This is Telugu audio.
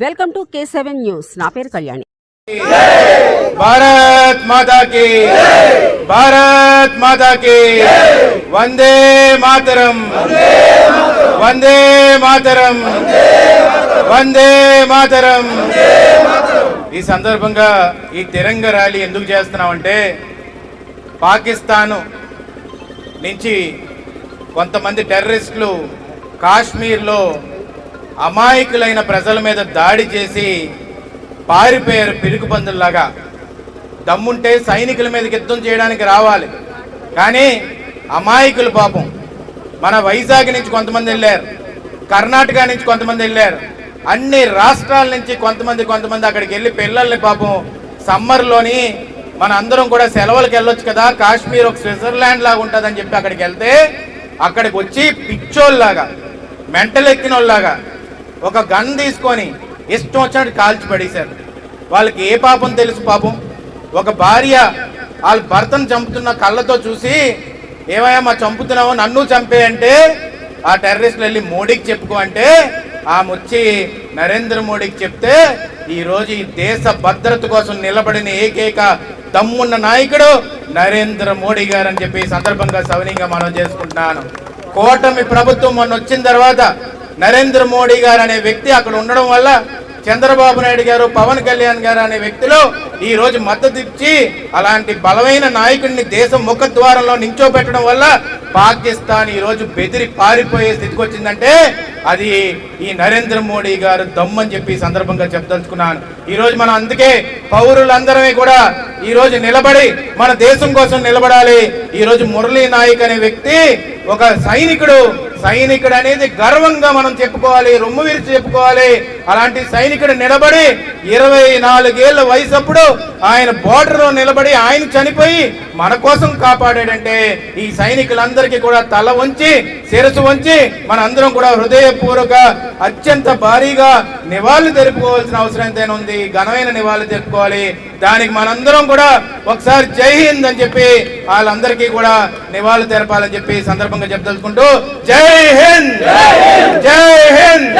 Welcome to K7 news. నా పేరు కళ్యాణి. భారత్ మాతా కీ భారత్ మాతా కీ వందే మాతరం వందే మాతరం వందే మాతరం. ఈ సందర్భంగా ఈ తిరంగ ర్యాలీ ఎందుకు చేస్తున్నామంటే పాకిస్తాన్ నుంచి కొంతమంది టెర్రరిస్టులు కాశ్మీర్లో అమాయకులైన ప్రజల మీద దాడి చేసి పారిపోయారు పిరుగుపందుల్లాగా. దమ్ముంటే సైనికుల మీదకి యుద్ధం చేయడానికి రావాలి, కానీ అమాయకులు పాపం. మన వైజాగ్ నుంచి కొంతమంది వెళ్ళారు, కర్ణాటక నుంచి కొంతమంది వెళ్ళారు, అన్ని రాష్ట్రాల నుంచి కొంతమంది అక్కడికి వెళ్ళి పిల్లల్ని పాపం సమ్మర్లోని మన అందరం కూడా సెలవులకు వెళ్ళొచ్చు కదా, కాశ్మీర్ ఒక స్విట్జర్లాండ్ లాగా ఉంటుందని చెప్పి అక్కడికి వెళ్తే అక్కడికి వచ్చి పిచ్చోళ్ళలాగా మెంటల్ ఎక్కిన వాళ్ళలాగా ఒక గన్ తీసుకొని ఇష్టం వచ్చినట్టు కాల్చి పడేశారు. వాళ్ళకి ఏ పాపం తెలుసు పాపం. ఒక భార్య వాళ్ళ భర్తను చంపుతున్న కళ్ళతో చూసి ఏమయ్యా మా చంపుతున్నావు, నన్ను చంపే అంటే ఆ టెర్రరిస్టులు వెళ్ళి మోడీకి చెప్పుకో అంటే ఆమె వచ్చి నరేంద్ర మోడీకి చెప్తే ఈరోజు ఈ దేశ భద్రత కోసం నిలబడిన ఏకైక దమ్మున్న నాయకుడు నరేంద్ర మోడీ గారు అని చెప్పి సందర్భంగా సవినీయంగా మనం చేసుకుంటున్నాను. కూటమి ప్రభుత్వం మొన్న వచ్చిన తర్వాత నరేంద్ర మోడీ గారు అనే వ్యక్తి అక్కడ ఉండడం వల్ల చంద్రబాబు నాయుడు గారు, పవన్ కళ్యాణ్ గారు అనే వ్యక్తులు ఈ రోజు మద్దతు ఇచ్చి అలాంటి బలమైన నాయకుడిని దేశం ముఖద్వారంలో నించోబెట్టడం వల్ల పాకిస్తాన్ ఈ రోజు బెదిరి పారిపోయే స్థితికి వచ్చిందంటే అది ఈ నరేంద్ర మోడీ గారు దమ్మని చెప్పి సందర్భంగా చెప్పదలుచుకున్నాను. ఈ రోజు మనం అందుకే పౌరులందరమే కూడా ఈ రోజు నిలబడి మన దేశం కోసం నిలబడాలి. ఈ రోజు మురళీ నాయక్ అనే వ్యక్తి ఒక సైనికుడు అనేది గర్వంగా మనం చెప్పుకోవాలి, రొమ్ము విరిచి చెప్పుకోవాలి. అలాంటి సైనికుడు నిలబడి 24 ఏళ్ల వయసు అప్పుడు ఆయన బోర్డర్ లో నిలబడి ఆయన చనిపోయి మన కోసం కాపాడాడంటే ఈ సైనికులందరికీ కూడా తల వంచి శిరసు వంచి మన అందరం కూడా హృదయపూర్వక అత్యంత భారీగా నివాళులు తెలుపుకోవాల్సిన అవసరం ఎంతైనా ఉంది. ఘనమైన నివాళులు తెలుపుకోవాలి. దానికి మనందరం కూడా ఒకసారి జై హింద్ అని చెప్పి వాళ్ళందరికీ కూడా నివాళులు తెలపాలని చెప్పి సందర్భంగా చెప్పదలుచుకుంటూ జై హింద్ జై హింద్.